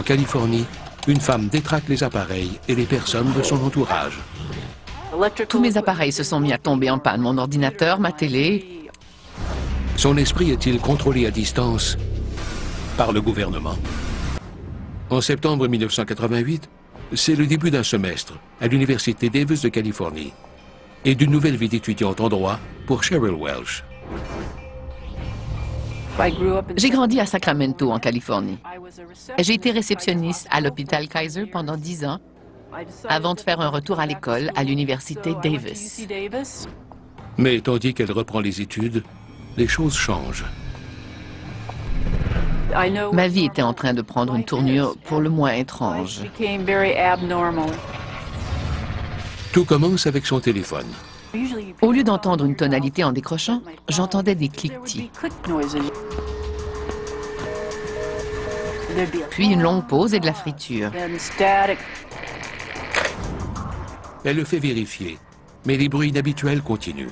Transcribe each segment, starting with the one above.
Californie, une femme détraque les appareils et les personnes de son entourage. Tous mes appareils se sont mis à tomber en panne. Mon ordinateur, ma télé. Son esprit est-il contrôlé à distance par le gouvernement? En septembre 1988, c'est le début d'un semestre à l'Université Davis de Californie et d'une nouvelle vie d'étudiante en droit pour Cheryl Welch. J'ai grandi à Sacramento, en Californie. J'ai été réceptionniste à l'hôpital Kaiser pendant 10 ans avant de faire un retour à l'école à l'Université Davis. Mais tandis qu'elle reprend les études, les choses changent. Ma vie était en train de prendre une tournure pour le moins étrange. Tout commence avec son téléphone. Au lieu d'entendre une tonalité en décrochant, j'entendais des cliquetis. Puis une longue pause et de la friture. Elle le fait vérifier, mais les bruits inhabituels continuent.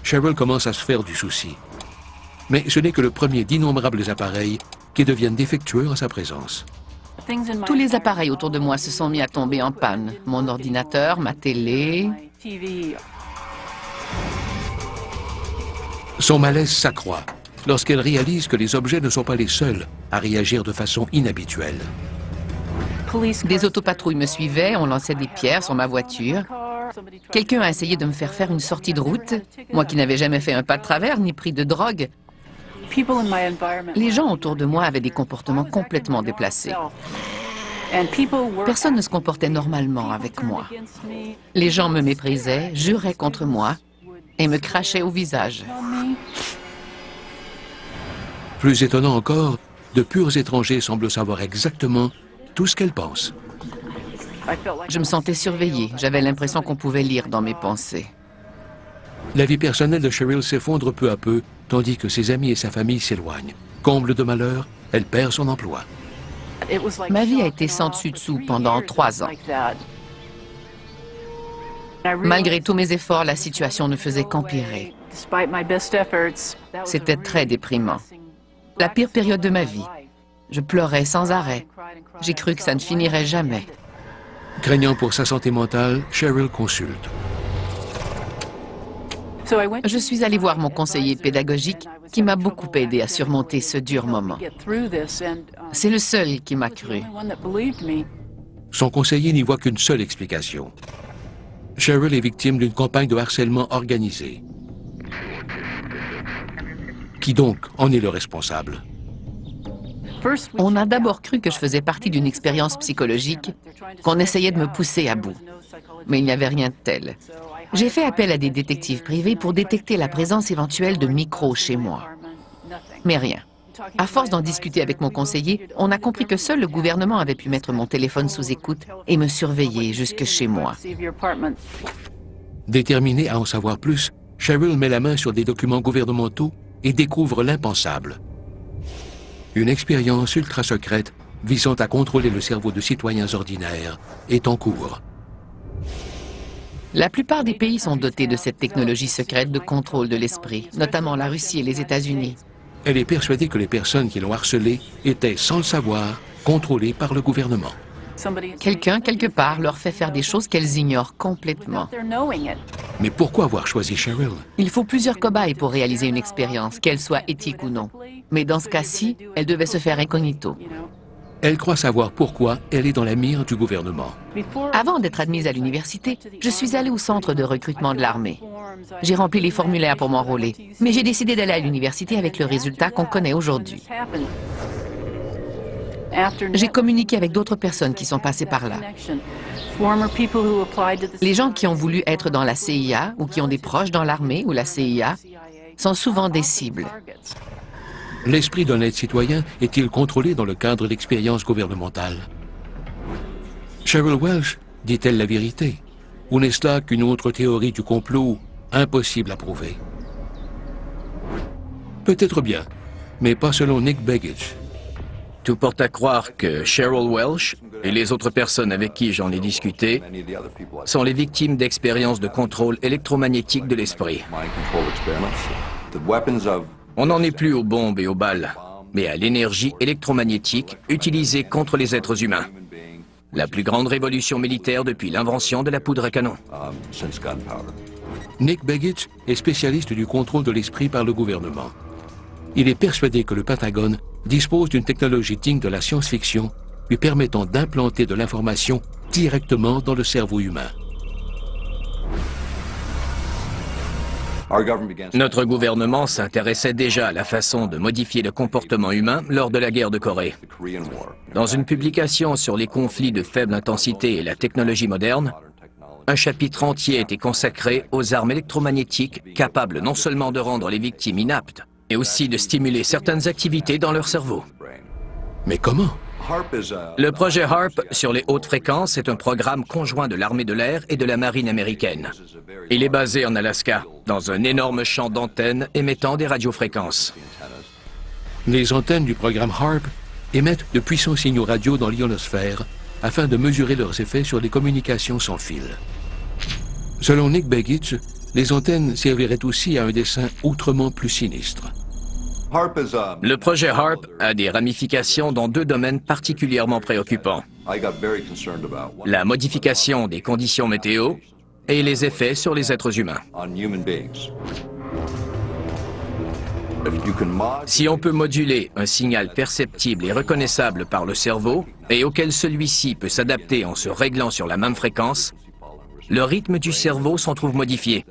Cheryl commence à se faire du souci. Mais ce n'est que le premier d'innombrables appareils qui deviennent défectueux en sa présence. Tous les appareils autour de moi se sont mis à tomber en panne. Mon ordinateur, ma télé. Son malaise s'accroît lorsqu'elle réalise que les objets ne sont pas les seuls à réagir de façon inhabituelle. Des autopatrouilles me suivaient, on lançait des pierres sur ma voiture. Quelqu'un a essayé de me faire une sortie de route, moi qui n'avais jamais fait un pas de travers ni pris de drogue. Les gens autour de moi avaient des comportements complètement déplacés. Personne ne se comportait normalement avec moi. Les gens me méprisaient, juraient contre moi et me crachaient au visage. Plus étonnant encore, de purs étrangers semblent savoir exactement tout ce qu'elle pense. Je me sentais surveillée. J'avais l'impression qu'on pouvait lire dans mes pensées. La vie personnelle de Cheryl s'effondre peu à peu, tandis que ses amis et sa famille s'éloignent. Comble de malheur, elle perd son emploi. Ma vie a été sans dessus-dessous pendant 3 ans. Malgré tous mes efforts, la situation ne faisait qu'empirer. C'était très déprimant. La pire période de ma vie. Je pleurais sans arrêt. J'ai cru que ça ne finirait jamais. Craignant pour sa santé mentale, Cheryl consulte. Je suis allée voir mon conseiller pédagogique qui m'a beaucoup aidé à surmonter ce dur moment. C'est le seul qui m'a cru. Son conseiller n'y voit qu'une seule explication. Cheryl est victime d'une campagne de harcèlement organisée. Qui donc en est le responsable? On a d'abord cru que je faisais partie d'une expérience psychologique, qu'on essayait de me pousser à bout. Mais il n'y avait rien de tel. J'ai fait appel à des détectives privés pour détecter la présence éventuelle de microbes chez moi. Mais rien. À force d'en discuter avec mon conseiller, on a compris que seul le gouvernement avait pu mettre mon téléphone sous écoute et me surveiller jusque chez moi. Déterminée à en savoir plus, Cheryl met la main sur des documents gouvernementaux et découvre l'impensable. Une expérience ultra secrète visant à contrôler le cerveau de citoyens ordinaires est en cours. La plupart des pays sont dotés de cette technologie secrète de contrôle de l'esprit, notamment la Russie et les États-Unis. Elle est persuadée que les personnes qui l'ont harcelée étaient, sans le savoir, contrôlées par le gouvernement. Quelqu'un, quelque part, leur fait faire des choses qu'elles ignorent complètement. Mais pourquoi avoir choisi Cheryl? Il faut plusieurs cobayes pour réaliser une expérience, qu'elle soit éthique ou non. Mais dans ce cas-ci, elle devait se faire incognito. Elle croit savoir pourquoi elle est dans la mire du gouvernement. Avant d'être admise à l'université, je suis allée au centre de recrutement de l'armée. J'ai rempli les formulaires pour m'enrôler, mais j'ai décidé d'aller à l'université avec le résultat qu'on connaît aujourd'hui. J'ai communiqué avec d'autres personnes qui sont passées par là. Les gens qui ont voulu être dans la CIA ou qui ont des proches dans l'armée ou la CIA sont souvent des cibles. L'esprit d'un honnête citoyen est-il contrôlé dans le cadre d'expériences gouvernementales? Cheryl Welch dit-elle la vérité? Ou n'est-ce là qu'une autre théorie du complot impossible à prouver? Peut-être bien, mais pas selon Nick Begich. Tout porte à croire que Cheryl Welch et les autres personnes avec qui j'en ai discuté sont les victimes d'expériences de contrôle électromagnétique de l'esprit. On n'en est plus aux bombes et aux balles. mais à l'énergie électromagnétique utilisée contre les êtres humains. La plus grande révolution militaire depuis l'invention de la poudre à canon. Nick Begich est spécialiste du contrôle de l'esprit par le gouvernement. Il est persuadé que le Pentagone dispose d'une technologie digne de la science-fiction lui permettant d'implanter de l'information directement dans le cerveau humain. Notre gouvernement s'intéressait déjà à la façon de modifier le comportement humain lors de la guerre de Corée. Dans une publication sur les conflits de faible intensité et la technologie moderne, un chapitre entier était consacré aux armes électromagnétiques capables non seulement de rendre les victimes inaptes, mais aussi de stimuler certaines activités dans leur cerveau. Mais comment? Le projet HARP sur les hautes fréquences est un programme conjoint de l'armée de l'air et de la marine américaine. Il est basé en Alaska, dans un énorme champ d'antennes émettant des radiofréquences. Les antennes du programme HARP émettent de puissants signaux radio dans l'ionosphère afin de mesurer leurs effets sur les communications sans fil. Selon Nick Begich, les antennes serviraient aussi à un dessein autrement plus sinistre. Le projet HARP a des ramifications dans deux domaines particulièrement préoccupants. La modification des conditions météo et les effets sur les êtres humains. Si on peut moduler un signal perceptible et reconnaissable par le cerveau et auquel celui-ci peut s'adapter en se réglant sur la même fréquence, le rythme du cerveau s'en trouve modifié,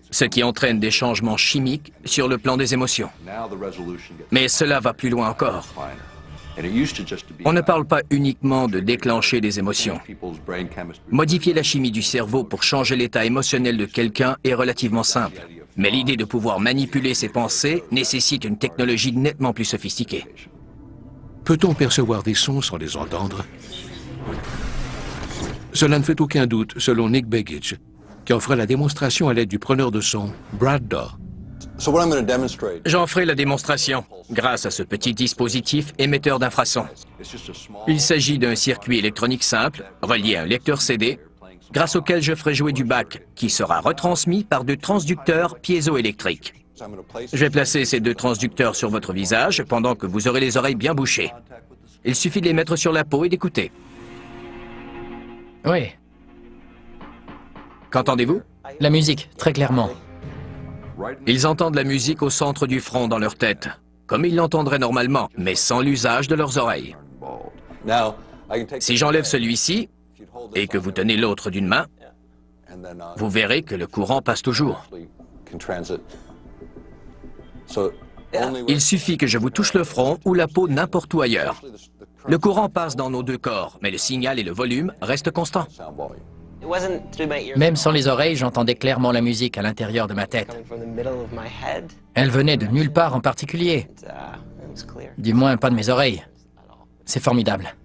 ce qui entraîne des changements chimiques sur le plan des émotions. Mais cela va plus loin encore. On ne parle pas uniquement de déclencher des émotions. Modifier la chimie du cerveau pour changer l'état émotionnel de quelqu'un est relativement simple. Mais l'idée de pouvoir manipuler ses pensées nécessite une technologie nettement plus sophistiquée. Peut-on percevoir des sons sans les entendre? Cela ne fait aucun doute, selon Nick Begich, qui en fera la démonstration à l'aide du preneur de son, Brad Daw. J'en ferai la démonstration grâce à ce petit dispositif émetteur d'infrasons. Il s'agit d'un circuit électronique simple, relié à un lecteur CD, grâce auquel je ferai jouer du bac, qui sera retransmis par deux transducteurs piézoélectriques. Je vais placer ces deux transducteurs sur votre visage pendant que vous aurez les oreilles bien bouchées. Il suffit de les mettre sur la peau et d'écouter. Oui. Qu'entendez-vous? La musique, très clairement. Ils entendent la musique au centre du front dans leur tête, comme ils l'entendraient normalement, mais sans l'usage de leurs oreilles. Si j'enlève celui-ci, et que vous tenez l'autre d'une main, vous verrez que le courant passe toujours. Il suffit que je vous touche le front ou la peau n'importe où ailleurs. Le courant passe dans nos deux corps, mais le signal et le volume restent constants. Même sans les oreilles, j'entendais clairement la musique à l'intérieur de ma tête. Elle venait de nulle part en particulier. Du moins, pas de mes oreilles. C'est formidable.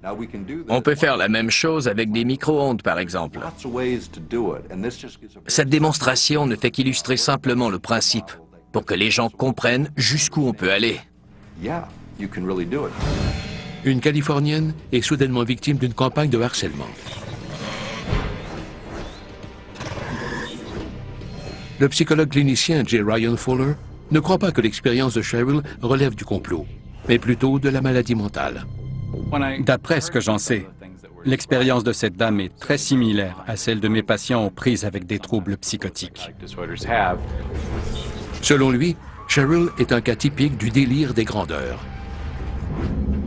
On peut faire la même chose avec des micro-ondes, par exemple. Cette démonstration ne fait qu'illustrer simplement le principe, pour que les gens comprennent jusqu'où on peut aller. Une Californienne est soudainement victime d'une campagne de harcèlement. Le psychologue clinicien J. Ryan Fuller ne croit pas que l'expérience de Cheryl relève du complot, mais plutôt de la maladie mentale. D'après ce que j'en sais, l'expérience de cette dame est très similaire à celle de mes patients aux prises avec des troubles psychotiques. Selon lui, Cheryl est un cas typique du délire des grandeurs.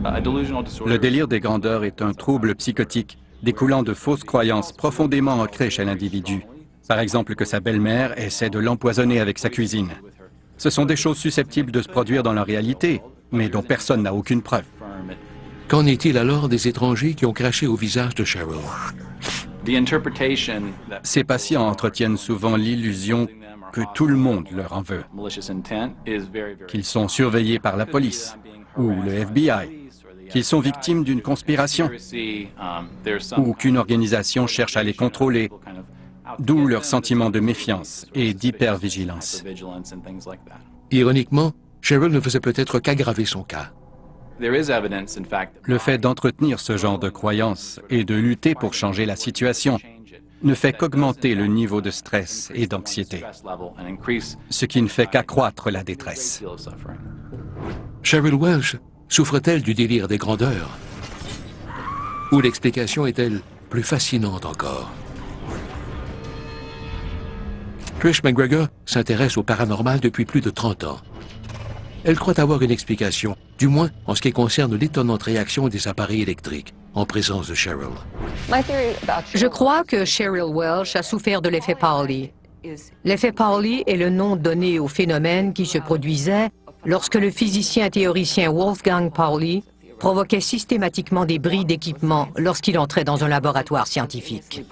Le délire des grandeurs est un trouble psychotique découlant de fausses croyances profondément ancrées chez l'individu. Par exemple que sa belle-mère essaie de l'empoisonner avec sa cuisine. Ce sont des choses susceptibles de se produire dans la réalité, mais dont personne n'a aucune preuve. Qu'en est-il alors des étrangers qui ont craché au visage de Cheryl? Ces patients entretiennent souvent l'illusion que tout le monde leur en veut, qu'ils sont surveillés par la police ou le FBI, qu'ils sont victimes d'une conspiration ou qu'une organisation cherche à les contrôler, d'où leur sentiment de méfiance et d'hypervigilance. Ironiquement, Cheryl ne faisait peut-être qu'aggraver son cas. Le fait d'entretenir ce genre de croyances et de lutter pour changer la situation ne fait qu'augmenter le niveau de stress et d'anxiété, ce qui ne fait qu'accroître la détresse. Cheryl Welch Souffre-t-elle du délire des grandeurs? Ou l'explication est-elle plus fascinante encore? Trish McGregor s'intéresse au paranormal depuis plus de 30 ans. Elle croit avoir une explication, du moins en ce qui concerne l'étonnante réaction des appareils électriques en présence de Cheryl. Je crois que Cheryl Welch a souffert de l'effet Pauli. L'effet Pauli est le nom donné au phénomène qui se produisait lorsque le physicien théoricien Wolfgang Pauli provoquait systématiquement des bris d'équipement lorsqu'il entrait dans un laboratoire scientifique.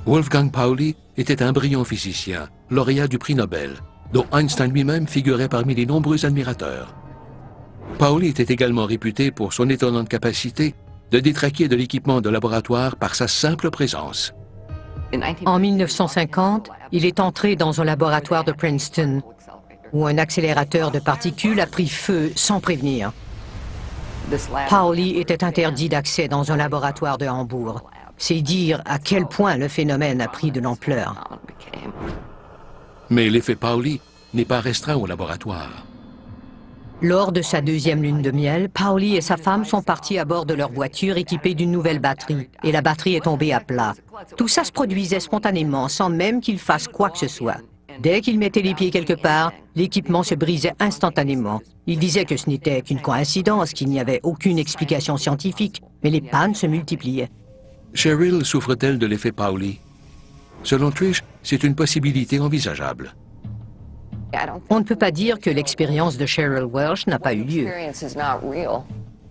Wolfgang Pauli était un brillant physicien, lauréat du prix Nobel, dont Einstein lui-même figurait parmi les nombreux admirateurs. Pauli était également réputé pour son étonnante capacité de détraquer de l'équipement de laboratoire par sa simple présence. En 1950, il est entré dans un laboratoire de Princeton, où un accélérateur de particules a pris feu sans prévenir. Pauli était interdit d'accès dans un laboratoire de Hambourg. C'est dire à quel point le phénomène a pris de l'ampleur. Mais l'effet Pauli n'est pas restreint au laboratoire. Lors de sa deuxième lune de miel, Pauli et sa femme sont partis à bord de leur voiture équipée d'une nouvelle batterie, et la batterie est tombée à plat. Tout ça se produisait spontanément, sans même qu'il fasse quoi que ce soit. Dès qu'il mettait les pieds quelque part, l'équipement se brisait instantanément. Il disait que ce n'était qu'une coïncidence, qu'il n'y avait aucune explication scientifique, mais les pannes se multipliaient. Cheryl souffre-t-elle de l'effet Pauli? Selon Trish, c'est une possibilité envisageable. On ne peut pas dire que l'expérience de Cheryl Welch n'a pas eu lieu.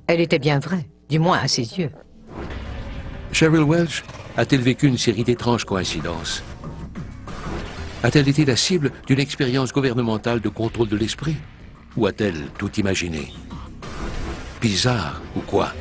Elle était bien vraie, du moins à ses yeux. Cheryl Welch a-t-elle vécu une série d'étranges coïncidences? A-t-elle été la cible d'une expérience gouvernementale de contrôle de l'esprit? Ou a-t-elle tout imaginé? Bizarre ou quoi?